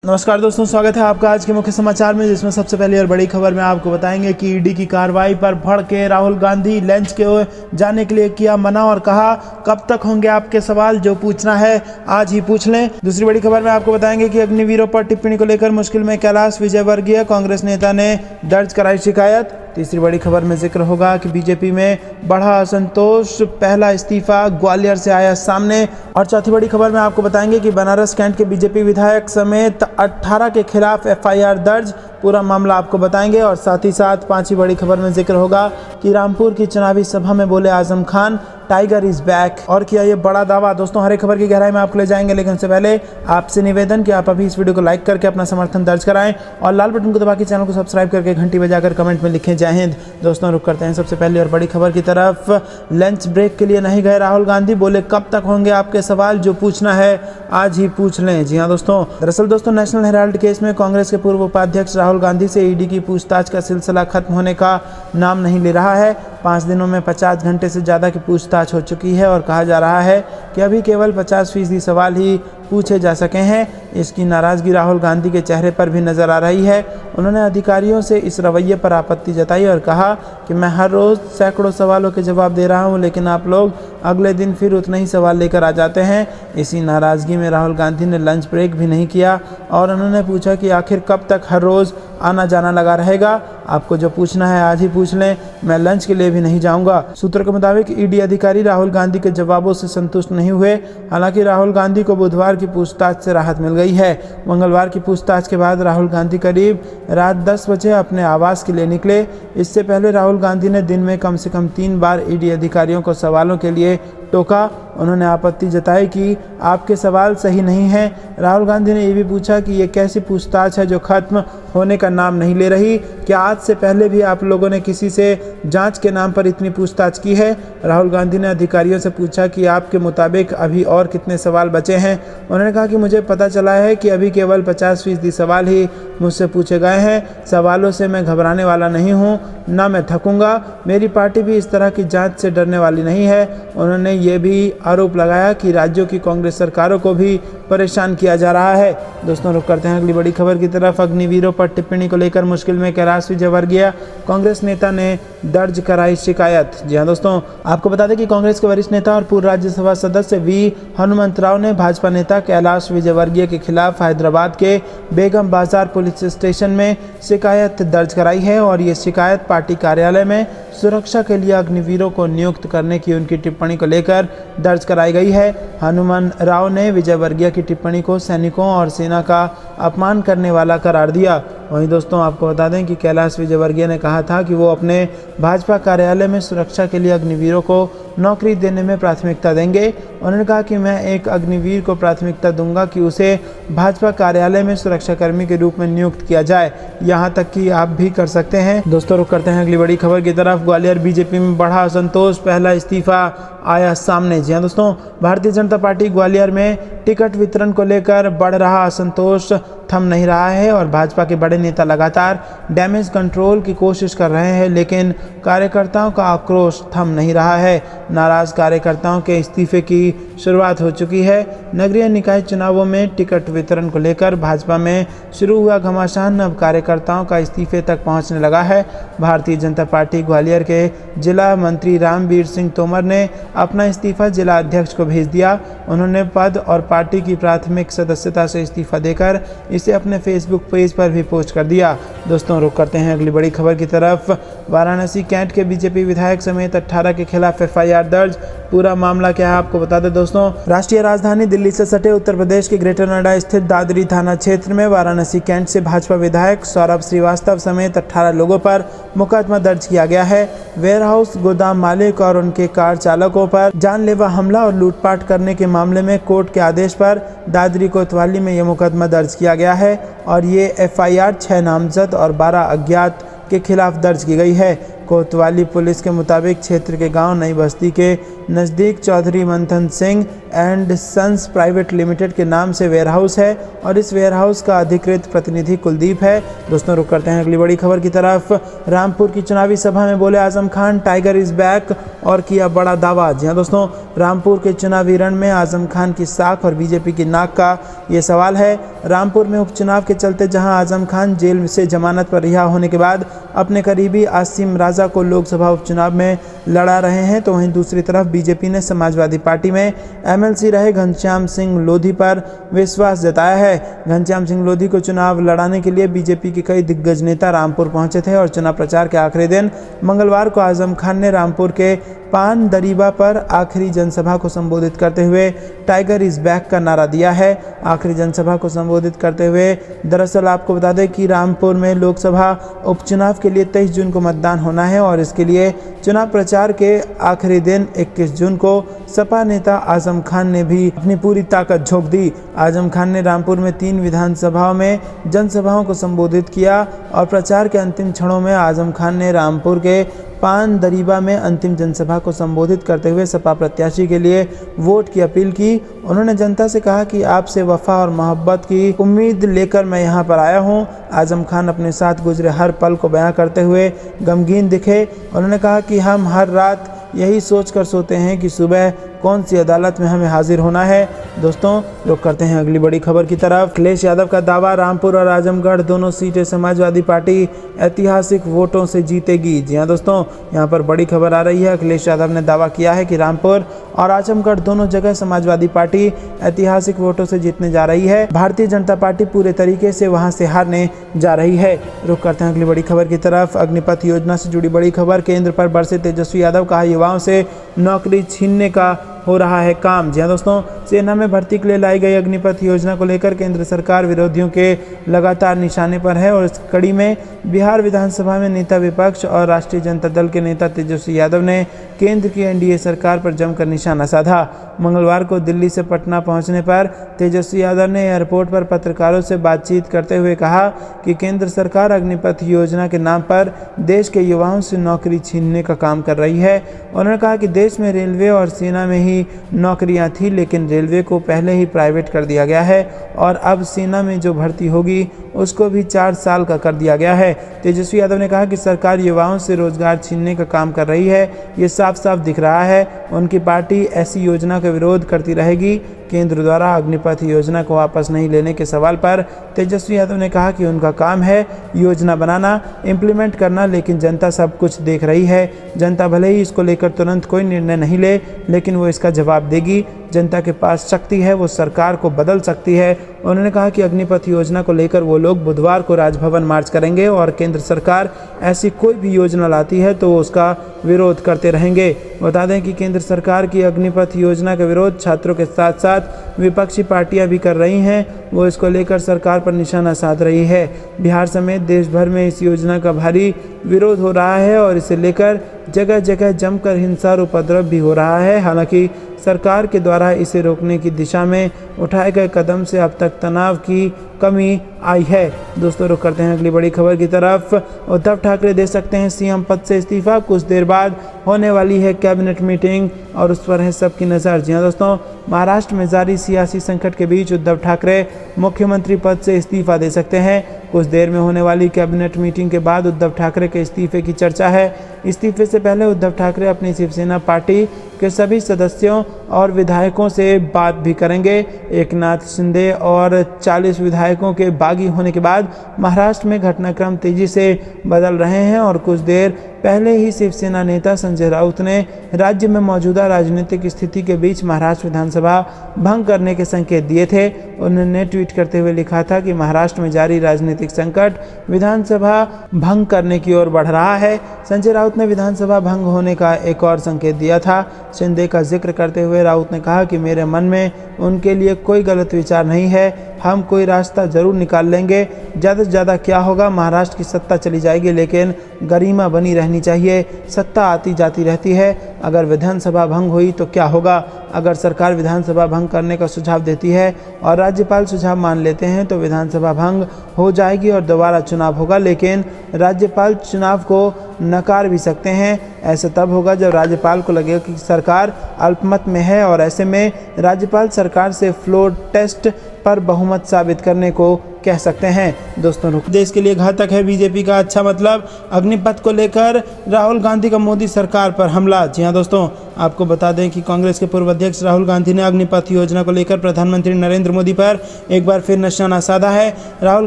नमस्कार दोस्तों, स्वागत है आपका आज के मुख्य समाचार में, जिसमें सबसे पहली और बड़ी खबर में आपको बताएंगे कि ईडी की कार्रवाई पर भड़के राहुल गांधी लंच के जाने के लिए किया मना और कहा कब तक होंगे आपके सवाल, जो पूछना है आज ही पूछ लें। दूसरी बड़ी खबर में आपको बताएंगे कि अग्निवीरों पर टिप्पणी को लेकर मुश्किल में कैलाश विजयवर्गीय, कांग्रेस नेता ने दर्ज कराई शिकायत। तीसरी बड़ी खबर में जिक्र होगा कि बीजेपी में बढ़ा असंतोष, पहला इस्तीफा ग्वालियर से आया सामने। और चौथी बड़ी खबर में आपको बताएंगे कि बनारस कैंट के बीजेपी विधायक समेत 18 के खिलाफ एफआईआर दर्ज, पूरा मामला आपको बताएंगे। और साथ ही साथ पांचवी बड़ी खबर में जिक्र होगा कि रामपुर की चुनावी सभा में बोले Azam Khan, tiger is back, और किया ये बड़ा दावा। दोस्तों, हर एक खबर की गहराई में आपको ले जाएंगे, लेकिन उससे पहले आपसे निवेदन कि आप अभी इस वीडियो को लाइक करके अपना समर्थन दर्ज कराएं और लाल बटन को दबा के चैनल को सब्सक्राइब करके घंटी बजाकर कमेंट में लिखें जय हिंद। दोस्तों, रुक करते हैं सबसे पहले और बड़ी खबर की तरफ। लंच ब्रेक के लिए नहीं गए राहुल गांधी, बोले कब तक होंगे आपके सवाल, जो पूछना है आज ही पूछ लें। जी हाँ दोस्तों, दरअसल दोस्तों नेशनल हेराल्ड केस में कांग्रेस के पूर्व उपाध्यक्ष राहुल गांधी से ईडी की पूछताछ का सिलसिला खत्म होने का नाम नहीं ले रहा है। 5 दिनों में 50 घंटे से ज़्यादा की पूछताछ हो चुकी है और कहा जा रहा है कि अभी केवल 50% सवाल ही पूछे जा सके हैं। इसकी नाराज़गी राहुल गांधी के चेहरे पर भी नज़र आ रही है। उन्होंने अधिकारियों से इस रवैये पर आपत्ति जताई और कहा कि मैं हर रोज़ सैकड़ों सवालों के जवाब दे रहा हूं, लेकिन आप लोग अगले दिन फिर उतने ही सवाल लेकर आ जाते हैं। इसी नाराज़गी में राहुल गांधी ने लंच ब्रेक भी नहीं किया और उन्होंने पूछा कि आखिर कब तक हर रोज़ आना जाना लगा रहेगा। आपको जो पूछना है आज ही पूछ लें, मैं लंच के लिए भी नहीं जाऊंगा। सूत्रों के मुताबिक ईडी अधिकारी राहुल गांधी के जवाबों से संतुष्ट नहीं हुए। हालांकि राहुल गांधी को बुधवार की पूछताछ से राहत मिल गई है। मंगलवार की पूछताछ के बाद राहुल गांधी करीब रात 10 बजे अपने आवास के लिए निकले। इससे पहले राहुल गांधी ने दिन में कम से कम 3 बार ईडी अधिकारियों को सवालों के लिए टोका। उन्होंने आपत्ति जताई कि आपके सवाल सही नहीं हैं। राहुल गांधी ने ये भी पूछा कि ये कैसी पूछताछ है जो खत्म होने का नाम नहीं ले रही। क्या आज से पहले भी आप लोगों ने किसी से जांच के नाम पर इतनी पूछताछ की है? राहुल गांधी ने अधिकारियों से पूछा कि आपके मुताबिक अभी और कितने सवाल बचे हैं। उन्होंने कहा कि मुझे पता चला है कि अभी केवल 50% सवाल ही मुझसे पूछे गए हैं। सवालों से मैं घबराने वाला नहीं हूँ, ना मैं थकूंगा। मेरी पार्टी भी इस तरह की जांच से डरने वाली नहीं है। उन्होंने ये भी आरोप लगाया कि राज्यों की कांग्रेस सरकारों को भी परेशान किया जा रहा है। दोस्तों, रुक करते हैं अगली बड़ी खबर की तरफ। अग्निवीरों पर टिप्पणी को लेकर मुश्किल में कैलाश विजयवर्गीय, कांग्रेस नेता ने दर्ज कराई शिकायत। जी हाँ दोस्तों, आपको बता दें कि कांग्रेस के वरिष्ठ नेता और पूर्व राज्यसभा सदस्य वी हनुमंतराव ने भाजपा नेता कैलाश विजयवर्गीय के खिलाफ हैदराबाद के बेगम बाजार पुलिस स्टेशन में शिकायत दर्ज कराई है। और ये शिकायत पार्टी कार्यालय में सुरक्षा के लिए अग्निवीरों को नियुक्त करने की उनकी टिप्पणी को लेकर दर्ज कराई गई है। हनुमान राव ने विजयवर्गीय की टिप्पणी को सैनिकों और सेना का अपमान करने वाला करार दिया। वहीं दोस्तों, आपको बता दें कि कैलाश विजयवर्गीय ने कहा था कि वो अपने भाजपा कार्यालय में सुरक्षा के लिए अग्निवीरों को नौकरी देने में प्राथमिकता देंगे। उन्होंने कहा कि मैं एक अग्निवीर को प्राथमिकता दूंगा कि उसे भाजपा कार्यालय में सुरक्षाकर्मी के रूप में नियुक्त किया जाए, यहाँ तक कि आप भी कर सकते हैं। दोस्तों, रुक करते हैं अगली बड़ी खबर की तरफ। ग्वालियर बीजेपी में बढ़ा असंतोष, पहला इस्तीफा आया सामने। जी हाँ दोस्तों, भारतीय जनता पार्टी ग्वालियर में टिकट वितरण को लेकर बढ़ रहा असंतोष थम नहीं रहा है और भाजपा के बड़े नेता लगातार डैमेज कंट्रोल की कोशिश कर रहे हैं, लेकिन कार्यकर्ताओं का आक्रोश थम नहीं रहा है। नाराज कार्यकर्ताओं के इस्तीफे की शुरुआत हो चुकी है। नगरीय निकाय चुनावों में टिकट वितरण को लेकर भाजपा में शुरू हुआ घमासान अब कार्यकर्ताओं का इस्तीफे तक पहुंचने लगा है। भारतीय जनता पार्टी ग्वालियर के जिला मंत्री रामवीर सिंह तोमर ने अपना इस्तीफा जिला अध्यक्ष को भेज दिया। उन्होंने पद और पार्टी की प्राथमिक सदस्यता से इस्तीफा देकर इसे अपने फेसबुक पेज पर भी पोस्ट कर दिया। दोस्तों, रुक करते हैं अगली बड़ी खबर की तरफ। वाराणसी कैंट के बीजेपी विधायक समेत 18 के खिलाफ एफआईआर दर्ज, पूरा मामला क्या है आपको बता दें। दोस्तों, राष्ट्रीय राजधानी दिल्ली से सटे उत्तर प्रदेश के ग्रेटर नोएडा स्थित दादरी थाना क्षेत्र में वाराणसी कैंट से भाजपा विधायक सौरभ श्रीवास्तव समेत 18 लोगों पर मुकदमा दर्ज किया गया है। वेयरहाउस गोदाम मालिक और उनके कार चालकों पर जानलेवा हमला और लूटपाट करने के मामले में कोर्ट के आदेश पर दादरी कोतवाली में यह मुकदमा दर्ज किया गया है और ये एफआईआर 6 नामजद और 12 अज्ञात के खिलाफ दर्ज की गई है। कोतवाली पुलिस के मुताबिक क्षेत्र के गांव नई बस्ती के नज़दीक Chaudhary Manthan Singh and sons private limited के नाम से वेयरहाउस है और इस वेयरहाउस का अधिकृत प्रतिनिधि कुलदीप है। दोस्तों, रुक करते हैं अगली बड़ी खबर की तरफ। रामपुर की चुनावी सभा में बोले Azam Khan, tiger is back, और किया बड़ा दावा। जी हाँ दोस्तों, रामपुर के चुनावी रण में आजम खान की साख और बीजेपी की नाक का ये सवाल है। रामपुर में उपचुनाव के चलते जहां आजम खान जेल से जमानत पर रिहा होने के बाद अपने करीबी आसिम राजा को लोकसभा उपचुनाव में लड़ा रहे हैं, तो वहीं दूसरी तरफ बीजेपी ने समाजवादी पार्टी में एमएलसी रहे घनश्याम सिंह लोधी पर विश्वास जताया है। घनश्याम सिंह लोधी को चुनाव लड़ाने के लिए बीजेपी के कई दिग्गज नेता रामपुर पहुंचे थे और चुनाव प्रचार के आखिरी दिन मंगलवार को आजम खान ने रामपुर के पान दरीबा पर आखिरी जनसभा को संबोधित करते हुए टाइगर इज बैक का नारा दिया है। आखिरी जनसभा को संबोधित करते हुए दरअसल आपको बता दें कि रामपुर में लोकसभा उपचुनाव के लिए 23 जून को मतदान होना है और इसके लिए चुनाव प्रचार के आखिरी दिन 21 जून को सपा नेता आजम खान ने भी अपनी पूरी ताकत झोंक दी। आजम खान ने रामपुर में 3 विधानसभाओं में जनसभाओं को संबोधित किया और प्रचार के अंतिम क्षणों में आजम खान ने रामपुर के पान दरीबा में अंतिम जनसभा को संबोधित करते हुए सपा प्रत्याशी के लिए वोट की अपील की। उन्होंने जनता से कहा कि आपसे वफा और मोहब्बत की उम्मीद लेकर मैं यहां पर आया हूं। आजम खान अपने साथ गुजरे हर पल को बयां करते हुए गमगीन दिखे। उन्होंने कहा कि हम हर रात यही सोचकर सोते हैं कि सुबह कौन सी अदालत में हमें हाजिर होना है। दोस्तों, रुक करते हैं अगली बड़ी खबर की तरफ। अखिलेश यादव का दावा, रामपुर और आजमगढ़ दोनों सीटें समाजवादी पार्टी ऐतिहासिक वोटों से जीतेगी। जी हां दोस्तों, यहां पर बड़ी खबर आ रही है। अखिलेश यादव ने दावा किया है कि रामपुर और आजमगढ़ दोनों जगह समाजवादी पार्टी ऐतिहासिक वोटों से जीतने जा रही है। भारतीय जनता पार्टी पूरे तरीके से वहां से हारने जा रही है। रुक करते हैं अगली बड़ी खबर की तरफ। अग्निपथ योजना से जुड़ी बड़ी खबर, केंद्र पर बरसे तेजस्वी यादव, कहा युवाओं से नौकरी छीनने का हो रहा है काम। जी हां दोस्तों, सेना में भर्ती के लिए लाई गई अग्निपथ योजना को लेकर केंद्र सरकार विरोधियों के लगातार निशाने पर है और इस कड़ी में बिहार विधानसभा में नेता विपक्ष और राष्ट्रीय जनता दल के नेता तेजस्वी यादव ने केंद्र की एनडीए सरकार पर जमकर निशाना साधा। मंगलवार को दिल्ली से पटना पहुंचने पर तेजस्वी यादव ने एयरपोर्ट पर पत्रकारों से बातचीत करते हुए कहा कि केंद्र सरकार अग्निपथ योजना के नाम पर देश के युवाओं से नौकरी छीनने का काम कर रही है। उन्होंने कहा कि देश में रेलवे और सेना में ही नौकरियां थी, लेकिन रेलवे को पहले ही प्राइवेट कर दिया गया है और अब सेना में जो भर्ती होगी उसको भी 4 साल का कर दिया गया है। तेजस्वी यादव ने कहा कि सरकार युवाओं से रोजगार छीनने का काम कर रही है, ये साफ साफ दिख रहा है। उनकी पार्टी ऐसी योजना का विरोध करती रहेगी। केंद्र द्वारा अग्निपथ योजना को वापस नहीं लेने के सवाल पर तेजस्वी यादव ने कहा कि उनका काम है योजना बनाना, इम्प्लीमेंट करना, लेकिन जनता सब कुछ देख रही है। जनता भले ही इसको लेकर तुरंत कोई निर्णय नहीं ले, लेकिन वो इसका जवाब देगी। जनता के पास शक्ति है, वो सरकार को बदल सकती है। उन्होंने कहा कि अग्निपथ योजना को लेकर वो लोग बुधवार को राजभवन मार्च करेंगे और केंद्र सरकार ऐसी कोई भी योजना लाती है तो वो उसका विरोध करते रहेंगे। बता दें कि केंद्र सरकार की अग्निपथ योजना का विरोध छात्रों के साथ साथ विपक्षी पार्टियां भी कर रही हैं। वो इसको लेकर सरकार पर निशाना साध रही है। बिहार समेत देश भर में इस योजना का भारी विरोध हो रहा है और इसे लेकर जगह जगह जमकर हिंसा और उपद्रव भी हो रहा है। हालांकि सरकार के द्वारा इसे रोकने की दिशा में उठाए गए कदम से अब तक तनाव की कमी आई है। दोस्तों, रुक करते हैं अगली बड़ी खबर की तरफ। उद्धव ठाकरे दे सकते हैं सीएम पद से इस्तीफा, कुछ देर बाद होने वाली है कैबिनेट मीटिंग और उस पर है सबकी नज़र। जी हां दोस्तों, महाराष्ट्र में जारी सियासी संकट के बीच उद्धव ठाकरे मुख्यमंत्री पद से इस्तीफा दे सकते हैं। कुछ देर में होने वाली कैबिनेट मीटिंग के बाद उद्धव ठाकरे के इस्तीफे की चर्चा है। इस्तीफे से पहले उद्धव ठाकरे अपनी शिवसेना पार्टी के सभी सदस्यों और विधायकों से बात भी करेंगे। एकनाथ शिंदे और 40 विधायकों के बागी होने के बाद महाराष्ट्र में घटनाक्रम तेजी से बदल रहे हैं और कुछ देर पहले ही शिवसेना नेता संजय राउत ने राज्य में मौजूदा राजनीतिक स्थिति के बीच महाराष्ट्र विधानसभा भंग करने के संकेत दिए थे। उन्होंने ट्वीट करते हुए लिखा था कि महाराष्ट्र में जारी राजनीतिक संकट विधानसभा भंग करने की ओर बढ़ रहा है। संजय राउत ने विधानसभा भंग होने का एक और संकेत दिया था। शिंदे का जिक्र करते हुए राउत ने कहा कि मेरे मन में उनके लिए कोई गलत विचार नहीं है, हम कोई रास्ता जरूर निकाल लेंगे। ज़्यादा से ज़्यादा क्या होगा, महाराष्ट्र की सत्ता चली जाएगी लेकिन गरिमा बनी रहनी चाहिए। सत्ता आती जाती रहती है, अगर विधानसभा भंग हुई तो क्या होगा। अगर सरकार विधानसभा भंग करने का सुझाव देती है और राज्यपाल सुझाव मान लेते हैं तो विधानसभा भंग हो जाएगी और दोबारा चुनाव होगा, लेकिन राज्यपाल चुनाव को नकार भी सकते हैं। ऐसा तब होगा जब राज्यपाल को लगेगा कि सरकार अल्पमत में है और ऐसे में राज्यपाल सरकार से फ्लोर टेस्ट पर बहुमत साबित करने को कह सकते हैं। दोस्तों, देश के लिए घातक है बीजेपी का अच्छा मतलब, अग्निपथ को लेकर राहुल गांधी का मोदी सरकार पर हमला। जी हां दोस्तों, आपको बता दें कि कांग्रेस के पूर्व अध्यक्ष राहुल गांधी ने अग्निपथ योजना को लेकर प्रधानमंत्री नरेंद्र मोदी पर एक बार फिर निशाना साधा है। राहुल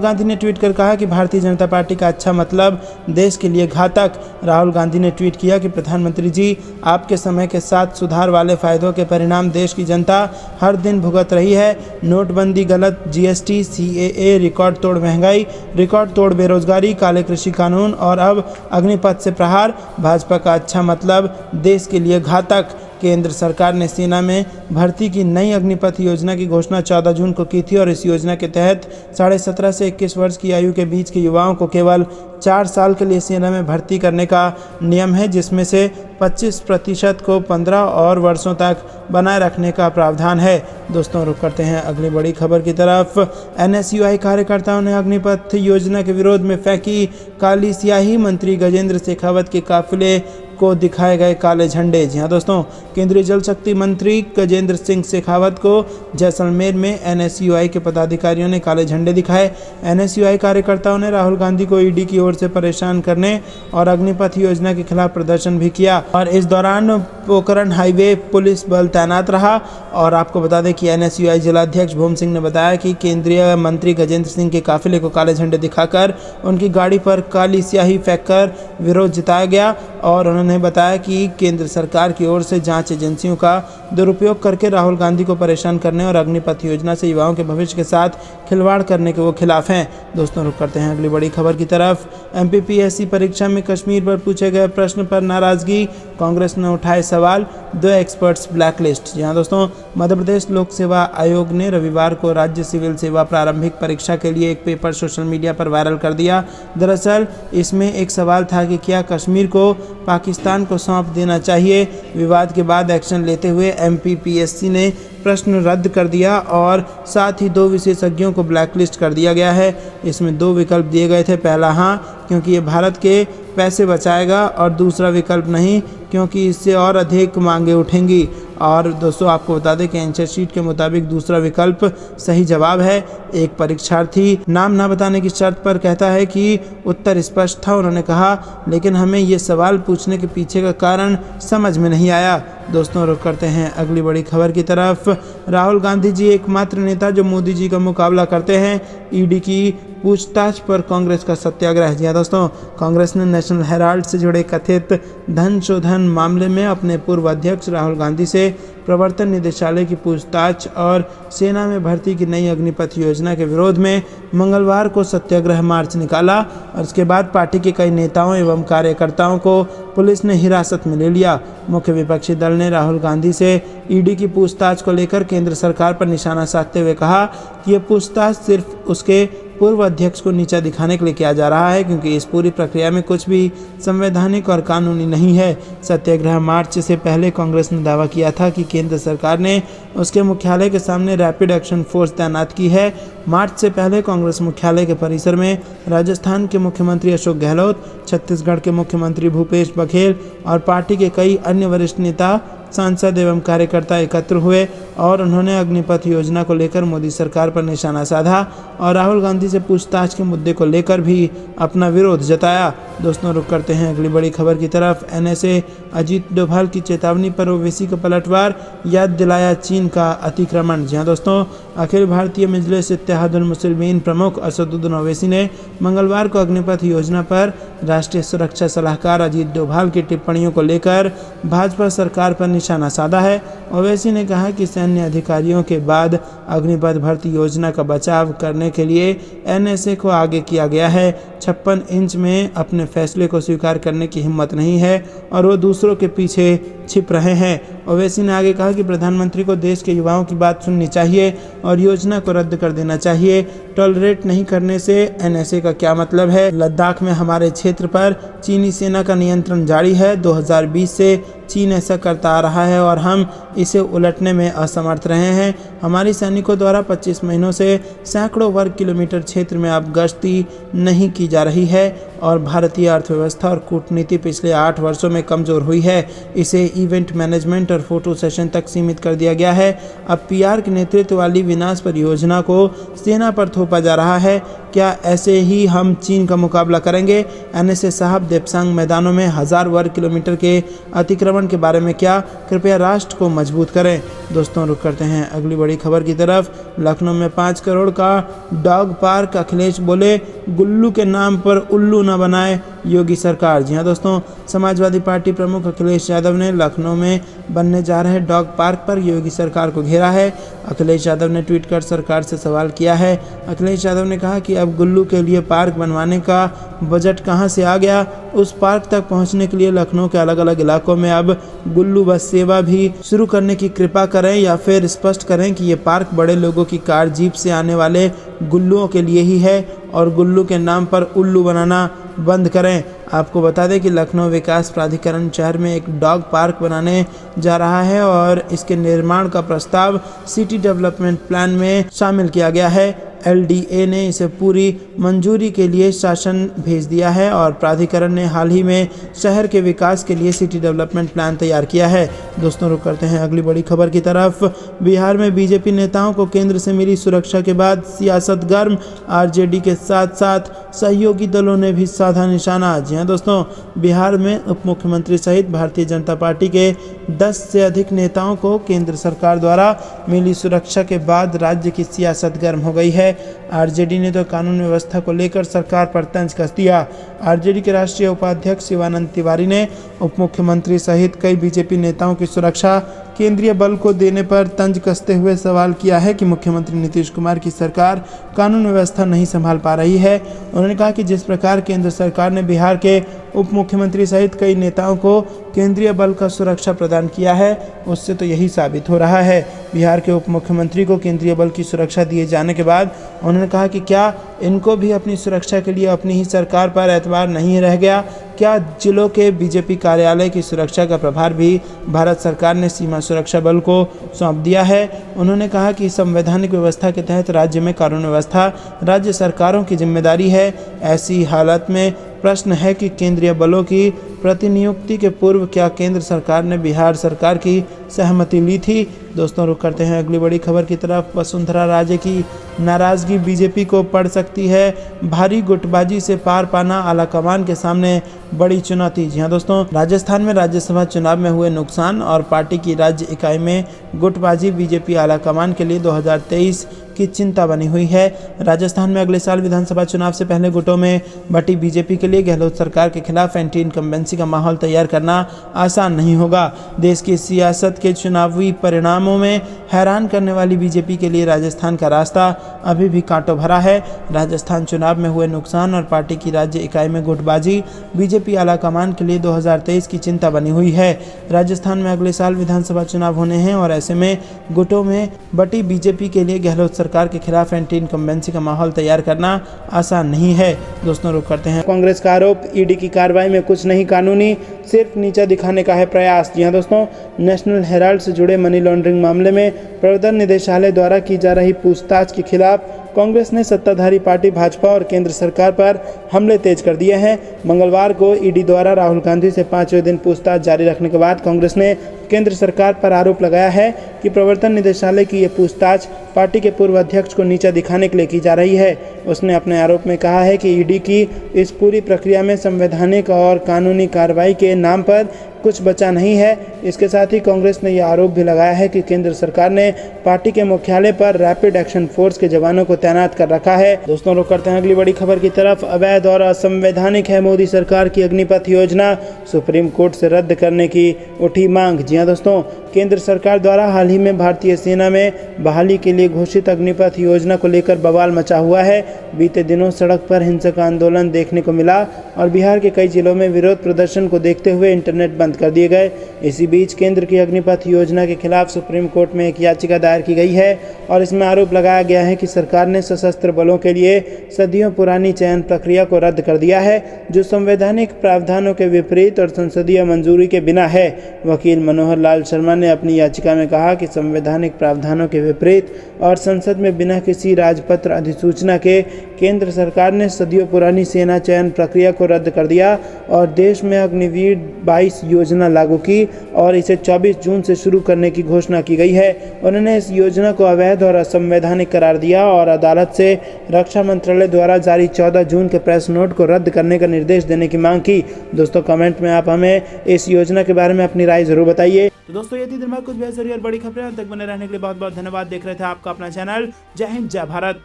गांधी ने ट्वीट कर कहा कि भारतीय जनता पार्टी का अच्छा मतलब देश के लिए घातक। राहुल गांधी ने ट्वीट किया कि प्रधानमंत्री जी, आपके समय के साथ सुधार वाले फायदों के परिणाम देश की जनता हर दिन भुगत रही है। नोटबंदी, गलत जीएसटी, सीएए, रिकॉर्ड तोड़ महंगाई, रिकॉर्ड तोड़ बेरोजगारी, काले कृषि कानून और अब अग्निपथ से प्रहार। भाजपा का अच्छा मतलब देश के लिए घातक। केंद्र सरकार ने सेना में भर्ती की नई अग्निपथ योजना की घोषणा 14 जून को की थी और इस योजना के तहत 17.5 से 21 वर्ष की आयु के बीच के युवाओं को केवल 4 साल के लिए सेना में भर्ती करने का नियम है, जिसमें से 25% को 15 और वर्षों तक बनाए रखने का प्रावधान है। दोस्तों, रुक करते हैं अगली बड़ी खबर की तरफ। एनएसयूआई कार्यकर्ताओं ने अग्निपथ योजना के विरोध में फेंकी काली स्याही। मंत्री गजेंद्र शेखावत के काफिले को दिखाए गए काले झंडे। जी हां दोस्तों, केंद्रीय जल शक्ति मंत्री गजेंद्र सिंह शेखावत को जैसलमेर में एनएसयूआई के पदाधिकारियों ने काले झंडे दिखाए। एनएसयूआई कार्यकर्ताओं ने राहुल गांधी को ईडी की ओर से परेशान करने और अग्निपथ योजना के खिलाफ प्रदर्शन भी किया और इस दौरान पोखरण हाईवे पुलिस बल तैनात रहा। और आपको बता दें कि एनएसयूआई जिलाध्यक्ष भूम सिंह ने बताया कि केंद्रीय मंत्री गजेंद्र सिंह के काफिले को काले झंडे दिखाकर उनकी गाड़ी पर काली स्याही फेंककर विरोध जताया गया और उन्होंने बताया कि केंद्र सरकार की ओर से जांच एजेंसियों का दुरुपयोग करके राहुल गांधी को परेशान करने और अग्निपथ योजना से युवाओं के भविष्य के साथ खिलवाड़ करने के वो खिलाफ हैं। दोस्तों, रुक करते हैं अगली बड़ी खबर की तरफ। एमपीपीएससी परीक्षा में कश्मीर पर पूछे गए प्रश्न पर नाराजगी, कांग्रेस ने उठाए सवाल, 2 एक्सपर्ट्स ब्लैकलिस्ट। जी हां दोस्तों, मध्य प्रदेश लोक सेवा आयोग ने रविवार को राज्य सिविल सेवा प्रारंभिक परीक्षा के लिए एक पेपर सोशल मीडिया पर वायरल कर दिया। दरअसल इसमें एक सवाल था कि क्या कश्मीर को पाकिस्तान को सौंप देना चाहिए। विवाद के बाद एक्शन लेते हुए एमपीपीएससी ने प्रश्न रद्द कर दिया और साथ ही 2 विशेषज्ञों को ब्लैकलिस्ट कर दिया गया है। इसमें 2 विकल्प दिए गए थे। पहला, हाँ क्योंकि ये भारत के पैसे बचाएगा, और दूसरा विकल्प नहीं क्योंकि इससे और अधिक मांगे उठेंगी। और दोस्तों, आपको बता दें कि आंसर शीट के मुताबिक दूसरा विकल्प सही जवाब है। एक परीक्षार्थी नाम ना बताने की शर्त पर कहता है कि उत्तर स्पष्ट था। उन्होंने कहा, लेकिन हमें ये सवाल पूछने के पीछे का कारण समझ में नहीं आया। दोस्तों, रुक करते हैं अगली बड़ी खबर की तरफ। राहुल गांधी जी एकमात्र नेता जो मोदी जी का मुकाबला करते हैं। ईडी की पूछताछ पर कांग्रेस का सत्याग्रह। जी हां दोस्तों, कांग्रेस ने नेशनल हेराल्ड से जुड़े कथित धन शोधन मामले में अपने पूर्व अध्यक्ष राहुल गांधी से प्रवर्तन निदेशालय की पूछताछ और सेना में भर्ती की नई अग्निपथ योजना के विरोध में मंगलवार को सत्याग्रह मार्च निकाला और उसके बाद पार्टी के कई नेताओं एवं कार्यकर्ताओं को पुलिस ने हिरासत में ले लिया। मुख्य विपक्षी दल ने राहुल गांधी से ईडी की पूछताछ को लेकर केंद्र सरकार पर निशाना साधते हुए कहा कि ये पूछताछ सिर्फ उसके पूर्व अध्यक्ष को नीचा दिखाने के लिए किया जा रहा है, क्योंकि इस पूरी प्रक्रिया में कुछ भी संवैधानिक और कानूनी नहीं है। सत्याग्रह मार्च से पहले कांग्रेस ने दावा किया था कि केंद्र सरकार ने उसके मुख्यालय के सामने रैपिड एक्शन फोर्स तैनात की है। मार्च से पहले कांग्रेस मुख्यालय के परिसर में राजस्थान के मुख्यमंत्री अशोक गहलोत, छत्तीसगढ़ के मुख्यमंत्री भूपेश बघेल और पार्टी के कई अन्य वरिष्ठ नेता, सांसद एवं कार्यकर्ता एकत्र हुए और उन्होंने अग्निपथ योजना को लेकर मोदी सरकार पर निशाना साधा और राहुल गांधी से पूछताछ के मुद्दे को लेकर भी अपना विरोध जताया। दोस्तों, रुक करते हैं अगली बड़ी खबर की तरफ। एनएसए अजीत डोभाल की चेतावनी पर ओवैसी का पलटवार, याद दिलाया चीन का अतिक्रमण। जी हां दोस्तों, अखिल भारतीय मजलिस इत्तेहादुल मुस्लिमीन प्रमुख असदुद्दीन ओवैसी ने मंगलवार को अग्निपथ योजना पर राष्ट्रीय सुरक्षा सलाहकार अजीत डोभाल की टिप्पणियों को लेकर भाजपा सरकार पर निशाना साधा है। ओवैसी ने कहा कि सैन्य अधिकारियों के बाद अग्निपथ भर्ती योजना का बचाव करने के लिए एनएसए को आगे किया गया है। 56 इंच में अपने फैसले को स्वीकार करने की हिम्मत नहीं है और वो दूसरों के पीछे छिप रहे हैं। ओवैसी ने आगे कहा कि प्रधानमंत्री को देश के युवाओं की बात सुननी चाहिए और योजना को रद्द कर देना चाहिए। टॉलरेट नहीं करने से एनएसए का क्या मतलब है। लद्दाख में हमारे क्षेत्र पर चीनी सेना का नियंत्रण जारी है। 2020 से चीन ऐसा करता आ रहा है और हम इसे उलटने में असमर्थ रहे हैं। हमारी सैनिकों द्वारा 25 महीनों से सैकड़ों वर्ग किलोमीटर क्षेत्र में अब गश्ती नहीं की जा रही है और भारतीय अर्थव्यवस्था और कूटनीति पिछले 8 वर्षों में कमजोर हुई है। इसे इवेंट मैनेजमेंट और फोटो सेशन तक सीमित कर दिया गया है। अब पीआर के नेतृत्व वाली विनाश परियोजना को सेना पर थोपा जा रहा है। क्या ऐसे ही हम चीन का मुकाबला करेंगे? एनएसए साहब देपसांग मैदानों में 1000 वर्ग किलोमीटर के अतिक्रमण के बारे में क्या? कृपया राष्ट्र को मजबूत करें। दोस्तों रुक करते हैं अगली बड़ी खबर की तरफ। लखनऊ में 5 करोड़ का डॉग पार्क, अखिलेश बोले गुल्लू के नाम पर उल्लू न बनाए योगी सरकार। जी हाँ दोस्तों, समाजवादी पार्टी प्रमुख अखिलेश यादव ने लखनऊ में बनने जा रहे डॉग पार्क पर योगी सरकार को घेरा है। अखिलेश यादव ने ट्वीट कर सरकार से सवाल किया है। अखिलेश यादव ने कहा कि अब गुल्लू के लिए पार्क बनवाने का बजट कहां से आ गया? उस पार्क तक पहुंचने के लिए लखनऊ के अलग अलग इलाकों में अब गुल्लू बस सेवा भी शुरू करने की कृपा करें या फिर स्पष्ट करें कि ये पार्क बड़े लोगों की कार जीप से आने वाले गुल्लुओं के लिए ही है और गुल्लू के नाम पर उल्लू बनाना बंद करें। आपको बता दें कि लखनऊ विकास प्राधिकरण शहर में एक डॉग पार्क बनाने जा रहा है और इसके निर्माण का प्रस्ताव सिटी डेवलपमेंट प्लान में शामिल किया गया है। एलडीए ने इसे पूरी मंजूरी के लिए शासन भेज दिया है और प्राधिकरण ने हाल ही में शहर के विकास के लिए सिटी डेवलपमेंट प्लान तैयार किया है। दोस्तों रुक करते हैं अगली बड़ी खबर की तरफ। बिहार में बीजेपी नेताओं को केंद्र से मिली सुरक्षा के बाद सियासत गर्म, आरजेडी के साथ साथ सहयोगी दलों ने भी साधा निशाना। जी हाँ दोस्तों, बिहार में उप मुख्यमंत्री सहित भारतीय जनता पार्टी के 10 से अधिक नेताओं को केंद्र सरकार द्वारा मिली सुरक्षा के बाद राज्य की सियासत गर्म हो गई है। आरजेडी ने तो कानून व्यवस्था को लेकर सरकार पर तंज कस दिया। आरजेडी के राष्ट्रीय उपाध्यक्ष शिवानंद तिवारी ने उप मुख्यमंत्री सहित कई बीजेपी नेताओं की सुरक्षा केंद्रीय बल को देने पर तंज कसते हुए सवाल किया है कि मुख्यमंत्री नीतीश कुमार की सरकार कानून व्यवस्था नहीं संभाल पा रही है। उन्होंने कहा कि जिस प्रकार केंद्र सरकार ने बिहार के उप मुख्यमंत्री सहित कई नेताओं को केंद्रीय बल का सुरक्षा प्रदान किया है, उससे तो यही साबित हो रहा है। बिहार के उप मुख्यमंत्री को केंद्रीय बल की सुरक्षा दिए जाने के बाद उन्होंने कहा कि क्या इनको भी अपनी सुरक्षा के लिए अपनी ही सरकार पर एतबार नहीं रह गया? क्या जिलों के बीजेपी कार्यालय की सुरक्षा का प्रभार भी भारत सरकार ने सीमा सुरक्षा बल को सौंप दिया है? उन्होंने कहा कि संवैधानिक व्यवस्था के तहत राज्य में कानून व्यवस्था राज्य सरकारों की जिम्मेदारी है। ऐसी हालत में प्रश्न है कि केंद्रीय बलों की प्रतिनियुक्ति के पूर्व क्या केंद्र सरकार ने बिहार सरकार की सहमति ली थी? दोस्तों रुक करते हैं अगली बड़ी खबर की तरफ। वसुंधरा राजे की नाराजगी बीजेपी को पड़ सकती है भारी, गुटबाजी से पार पाना आलाकमान के सामने बड़ी चुनौती। जी हाँ दोस्तों, राजस्थान में राज्यसभा चुनाव में हुए नुकसान और पार्टी की राज्य इकाई में गुटबाजी बीजेपी आलाकमान के लिए 2023 की चिंता बनी हुई है। राजस्थान में अगले साल विधानसभा चुनाव से पहले गुटों में बटी बीजेपी के लिए गहलोत सरकार के खिलाफ एंटी इनकम्बेंसी का माहौल तैयार करना आसान नहीं होगा। देश की सियासत के चुनावी परिणामों में हैरान करने वाली बीजेपी के लिए राजस्थान का रास्ता अभी भी कांटों भरा है। राजस्थान चुनाव में हुए नुकसान और पार्टी की राज्य इकाई में गुटबाजी बीजेपी आलाकमान के लिए 2023 की चिंता बनी हुई है। राजस्थान में अगले साल विधानसभा चुनाव होने हैं और ऐसे में गुटों में बटी बीजेपी के लिए गहलोत सरकार के खिलाफ एंटी इनकम्बेंसी का माहौल तैयार करना आसान नहीं है। दोस्तों रुक करते हैं कांग्रेस का आरोप, ईडी की कार्रवाई में कुछ नहीं कानूनी, सिर्फ नीचा दिखाने का है प्रयास। जी हाँ दोस्तों, नेशनल हेराल्ड से जुड़े मनी लॉन्ड्रिंग मामले में प्रवर्तन निदेशालय द्वारा की जा रही पूछताछ के खिलाफ कांग्रेस ने सत्ताधारी पार्टी भाजपा और केंद्र सरकार पर हमले तेज कर दिए हैं। मंगलवार को ईडी द्वारा राहुल गांधी से 5वें दिन पूछताछ जारी रखने के बाद कांग्रेस ने केंद्र सरकार पर आरोप लगाया है कि प्रवर्तन निदेशालय की ये पूछताछ पार्टी के पूर्व अध्यक्ष को नीचा दिखाने के लिए की जा रही है। उसने अपने आरोप में कहा है कि ईडी की इस पूरी प्रक्रिया में संवैधानिक और कानूनी कार्रवाई के नाम पर कुछ बचा नहीं है। इसके साथ ही कांग्रेस ने यह आरोप भी लगाया है कि केंद्र सरकार ने पार्टी के मुख्यालय पर रैपिड एक्शन फोर्स के जवानों को तैनात कर रखा है। दोस्तों रुक करते हैं अगली बड़ी खबर की तरफ। अवैध और असंवैधानिक है मोदी सरकार की अग्निपथ योजना, सुप्रीम कोर्ट से रद्द करने की उठी मांग। जी हाँ दोस्तों, केंद्र सरकार द्वारा हाल ही में भारतीय सेना में बहाली के लिए घोषित अग्निपथ योजना को लेकर बवाल मचा हुआ है। बीते दिनों सड़क पर हिंसक आंदोलन देखने को मिला और बिहार के कई जिलों में विरोध प्रदर्शन को देखते हुए इंटरनेट बंद कर दिए गए। इसी बीच केंद्र की अग्निपथ योजना के खिलाफ सुप्रीम कोर्ट में एक याचिका दायर की गई है और इसमें आरोप लगाया गया है कि सरकार ने सशस्त्र बलों के लिए सदियों पुरानी चयन प्रक्रिया को रद्द कर दिया है, जो संवैधानिक प्रावधानों के विपरीत और संसदीय मंजूरी के बिना है। वकील मनोहर लाल शर्मा ने अपनी याचिका में कहा कि संवैधानिक प्रावधानों के विपरीत और संसद में बिना किसी राजपत्र अधिसूचना के केंद्र सरकार ने सदियों पुरानी सेना चयन प्रक्रिया को रद्द कर दिया और देश में अग्निवीर 22 योजना लागू की और इसे 24 जून से शुरू करने की घोषणा की गई है। उन्होंने इस योजना को अवैध और असंवैधानिक करार दिया और अदालत से रक्षा मंत्रालय द्वारा जारी 14 जून के प्रेस नोट को रद्द करने का निर्देश देने की मांग की। दोस्तों कमेंट में आप हमें इस योजना के बारे में अपनी राय जरूर बताइए। तो दोस्तों ये थी दिन भर कुछ बेहतरीन और बड़ी खबरें। तक बने रहने के लिए बहुत बहुत धन्यवाद। देख रहे थे आपका अपना चैनल जय हिंद जय भारत।